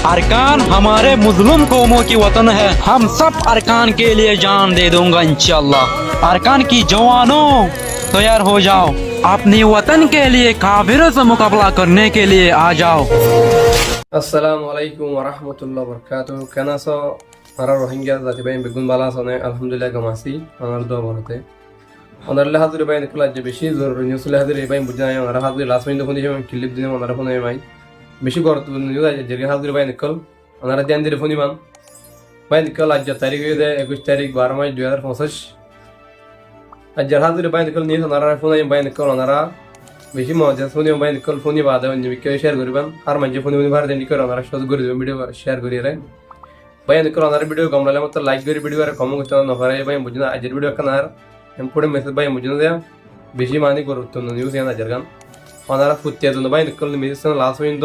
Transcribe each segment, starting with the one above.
अरकान हमारे मुस्लिम कौमों की वतन है। हम सब अरकान के लिए जान दे दूंगा इंशाल्लाह। अरकान की जवानों तैयार हो जाओ, अपने वतन के लिए काफिरों से मुकाबला करने के लिए आ जाओ। আসসালামু আলাইকুম ওরহমতুল্লাহ বরকাত কেন আছো মারা রোহিঙ্গা জাতি ভাই বেগুন বালা আছো আলহামদুলিল্লাহ গামাসি আমার দোয়া বলতে ওনারলে হাজুরি ভাই নিকলা যে বেশি জরুরি নিউজ লে হাজুরি ভাই বুঝনা ওনারা হাজুরি লাস্ট মিনিট ফোন দিছে ক্লিপ দিনে ওনারা ফোন ভাই বেশি গুরুত্বপূর্ণ নিউজ আছে যে হাজুরি ভাই নিকল ওনারা ধ্যান দিয়ে ফোন দিবান ভাই নিকল আজ তারিখ 21 তারিখ 12 মার্চ 2025 আজ হাজুরি ভাই নিকল নিউজ ওনারা ফোন ভাই নিকল ওনারা বেশি মজা ফোনে মোবাইল কল ফোনে বাদা অন্য বিকে শেয়ার করবেন আর মাঝে ফোনে ভার দেন করে ওনারা সহজ করে দেবেন ভিডিও শেয়ার করিয়ে রে ভাই নিকল ওনার ভিডিও কম লাগলে মত লাইক করে ভিডিও আর কম করতে না পারে ভাই বুঝনা আজের ভিডিও কান আর এমপড়ে মেসেজ ভাই বুঝনা দেয়া বেশি মানি গুরুত্বপূর্ণ নিউজ এনা জারগান ওনারা ফুটিয়া দেন ভাই নিকল মেসেজ লাস্ট পর্যন্ত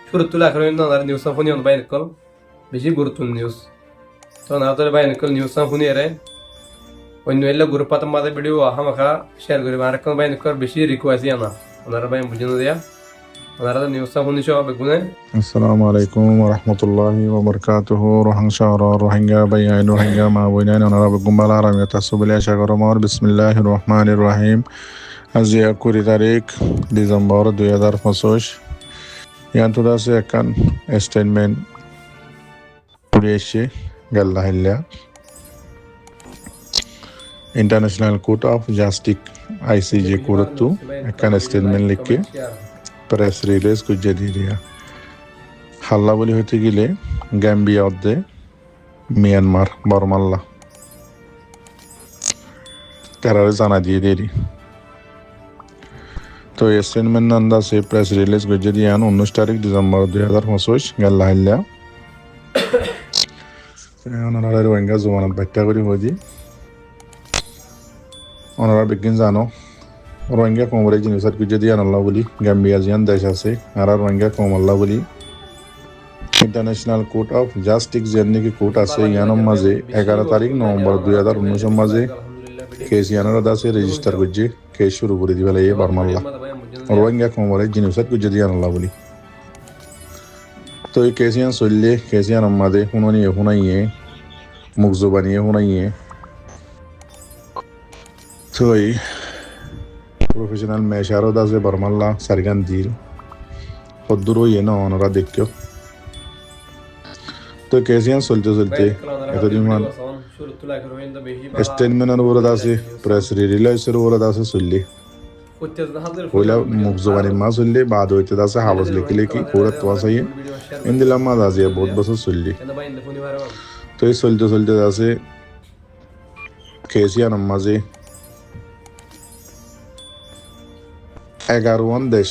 শুরু তুলে আখরে পর্যন্ত ওনারা নিউজ ফোনে ভাই নিকল বেশি গুরুত্বপূর্ণ নিউজ তো না তো ভাই নিকল নিউজ ফোনে রে অন্য এলে গ্রুপ পাতাম মাঝে ভিডিও আহামাখা শেয়ার করি আর কোন ভাই নিকল বেশি রিকোয়েস্ট আনা ওনারা ভাই বুঝনা দেয়া ওনারা নিউজ ফোনে সব বেগুনে আসসালামু আলাইকুম ওয়া রাহমাতুল্লাহি ওয়া বারাকাতুহু রোহিঙ্গা রোহিঙ্গা বাইয়ান রোহিঙ্গা মা বইনান ওনারা বেগুম্বালা আরামিয়া তাসবিলা শাগরমার বিসমিল্লাহির রহমানির রহিম আজ 21 তারিখ ডিসেম্বর 2025 ইয়ান্তুদা আছে একান স্টেটমেন্ট পুলিশে গাল্লাহিল্লা international court of justice ICJ কোর্টু একান স্টেটমেন্ট লিখে প্রেস রিলিজ করছে দিয়া হাল্লা বলি হইতে গেলে গ্যাম্বিয়া অর্ধে মিয়ানমার বর্মাল্লা তারারে জানা দিয়ে দেরি তো স্টেটমেন্ট আন্দাজে প্রেস রিলিজ করছে দিয়ান 19 তারিখ ডিসেম্বর 2025 গাল্লা হাল্লা ওনারা রোহিঙ্গা জমানত ব্যাখ্যা করি হয়ে ওনারা বিজ্ঞান জানো রোহিঙ্গা কোমরে জিনিসের কিছু দিয়ে আনাল্লা বলি গাম্বিয়া জিয়ান দেশ আছে আর রোহিঙ্গা কোমাল্লা বলি ইন্টারন্যাশনাল কোর্ট অফ জাস্টিস যে নাকি কোর্ট আছে ইয়ানোর মাঝে 11 তারিখ নভেম্বর 2019 মাঝে কেস ইয়ানোর দাসে রেজিস্টার করছে কেস শুরু করে দিবে এই বারমাল্লা রোহিঙ্গা কোমরে জিনিসের কিছু দিয়ে আনাল্লা বলি তো এই কেস ইয়ান চললে কেস ইয়ানোর মাঝে শুনানিয়ে শুনাইয়ে মুখ জবানিয়ে শুনাইয়ে তো এই প্রফেশনাল মেশারও আছে বর্মাল্লা সারগান দিল সদ্দুরও ইয়ে না ওনারা দেখো তো কেসিয়ান চলতে চলতে এতদিন মান স্টেটমেন্টের উপর আছে প্রেস রিলিজের উপর আছে চললে পয়লা মুখ জবানি মা চললে বাদ হইতে আছে হাওয়াজ লিখে লিখি পুরো তো আছে ইন্দিলা মা আছে বহুত বছর চললে তো এই চলতে চলতে আছে কেসিয়ান মাঝে 11 দেশ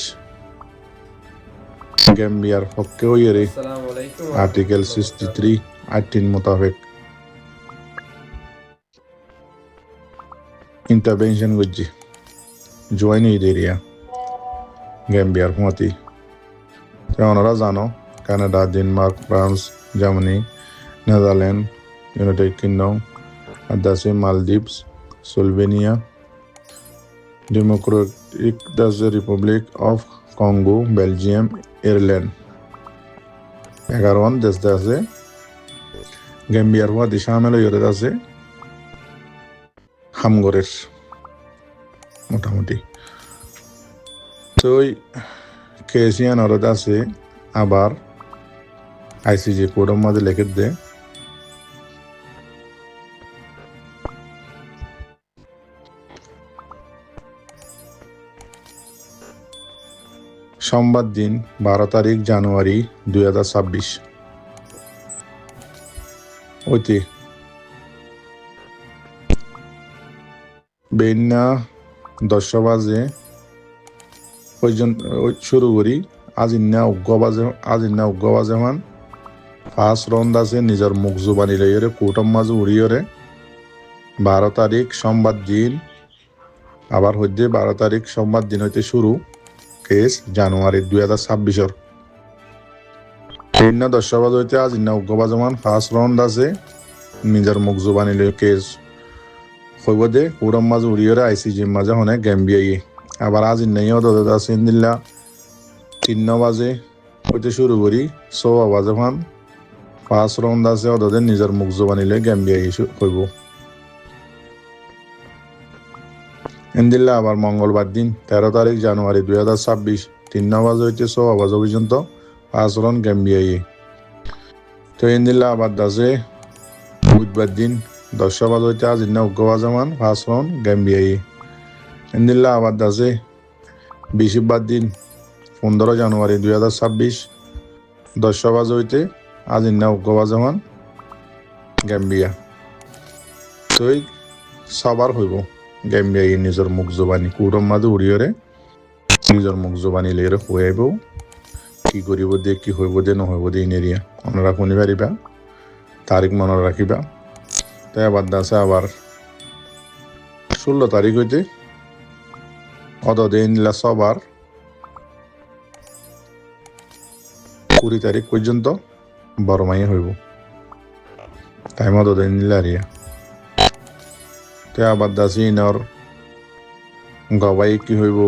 গ্যাম্বিয়ার পক্ষে হইয়ে আর্টিকেল 63 18 মোতাবেক ইন্টারভেনশন করছে জয়েন এই এরিয়া গ্যাম্বিয়ার হুঁয়াতি ওনারা জানো Canada Denmark France Germany Netherland United Kingdom আদাসে Maldives Slovenia Democratic Republic of Congo Belgium Ireland 11 দেশ আছে গ্যাম্বিয়ার হওয়া দিশা আমেল ইয়ে আছে হামগরের মোটামুটি তো ওই কেসিয়ান অরদ আছে আবার আইসিজি কোডের মাঝে লিখে দেয় সোমবার দিন 12 তারিখ জানুয়ারি 2026 ওইতে বেন্না 10 বাজে পর্যন্ত শুরু করি আজ ইন্না উগ্র বাজে মান ফার্স্ট রাউন্ড আছে নিজের মুখ জুবানি লইরে কোর্টের মাঝে উড়িয়ে 12 তারিখ সোমবার দিন আবার হইতে 12 তারিখ সোমবার দিন হইতে শুরু কেস জানুয়ারি 2026 ইন্না 10 বাজে হইতে আজ ইন্না উগ্র বাজে মান ফার্স্ট রাউন্ড আছে নিজের মুখ জুবানি লই কেস হইব দে কোর্টের মাঝে উড়িয়ে আইসিজির মাঝে হনে গ্যাম্বিয়া আবার আজ ইন্নাইও দাদা আছে ইন্দিল্লা 3 বাজে হইতে শুরু করি সো আওয়াজ ফান 5 রাউন্ড আছে ওদের নিজের মুখ জবানি লই গ্যাম্বিয়া ইস্যু হইব। ইন্দিল্লা আবার মঙ্গলবার দিন 13 তারিখ জানুয়ারি 2026 3 আওয়াজ হইতে 6 আওয়াজ পর্যন্ত 5 রাউন্ড গ্যাম্বিয়াই। তো ইন্দিল্লা আবার দাসে বুধবার দিন 10 আওয়াজ হইতে আজ ইন্না উগ্রবাজামান 5 রাউন্ড গ্যাম্বিয়াই। ইন্দিল্লা আবার দাসে বৃহস্পতিবার দিন 15 জানুয়ারি 2026 10 আওয়াজ হইতে আজ ইন্না উগ্রবাজামান গ্যাম্বিয়া। তো সবার হইব গ্যাম্বিয়া নিজের মুখ জবানি কুরম মাঝে উড়িয়রে নিজের মুখ জবানি লেরে হইব কি করিব দে কি হইব দে নহইব দে ইনেরিয়া আপনারা শুনি পারিবা তারিখ মনে রাখিবা। তাই আবার দাসে আবার 16 তারিখ হইতে অদদে নিলা সবার 20 তারিখ পর্যন্ত বড় মাইয়া হইব তাই মদদে নিলা রিয়া। তাই আবার দাসি ইনর গবাই কি হইব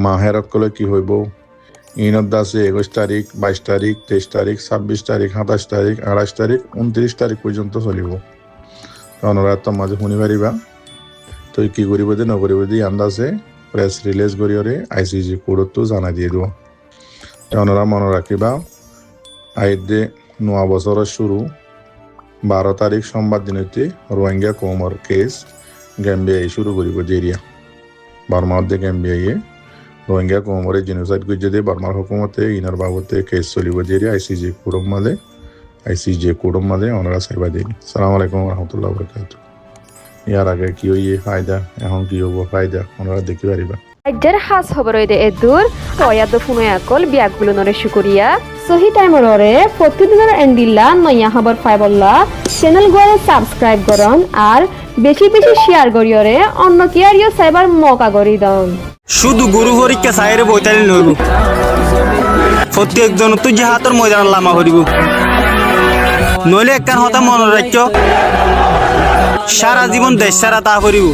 মাহের অকলে কি হইব ইনত দাসে 21 তারিখ 22 তারিখ 23 তারিখ 26 তারিখ 27 তারিখ 28 তারিখ 29 তারিখ পর্যন্ত চলিব। অনুরাধ তো মাঝে শুনি পারিবা। তো কি করিব দে নকরিব দি আন্দাজে প্রেস রিলিজ করিয়রে আইসিজি কোডতো জানাই দিয়ে দিব। অনুরা মনে রাখিবা আইদে নয়া বছরের শুরু 12 তারিখ সোমবার দিন হইতে রোহিঙ্গা কৌমর কেস গ্যাম্বিয়া শুরু করিব জেরিয়া বর্মার দে গ্যাম্বিয়া রোহিঙ্গা কৌমরে জিনোসাইড গুজে দিয়ে বর্মার হুকুমতে ইনার বাবতে কেস চলিব জেরিয়া আইসিজি কোডম মালে ওনারা সেবা দিন। সালাম আলাইকুম রহমতুল্লাহ বরকাত। ইয়ার আগে কি হইয়ে ফায়দা এখন কি হবো ফায়দা ওনারা দেখি পারিবা। রাজ্যের হাজ খবর দে এদুর পয়াদ ফুনো একল বিয়াগুলো নরে শুকরিয়া সহি টাইমরে প্রতিদিনের এন্ডিল্লা নয়া খবর পাইবল্লা চ্যানেল গুয়ারে সাবস্ক্রাইব করন আর বেশি বেশি শেয়ার করিয়রে অন্য কিয়ারিও সাইবার মৌকা করি দন। শুধু গুরু পরীক্ষা সাইরে বইতালি নইব প্রত্যেকজন তুই যে হাতের ময়দান লামা করিব নইলে একখান হতা মনে রাখ সারা জীবন দেশ সারা তা করিব।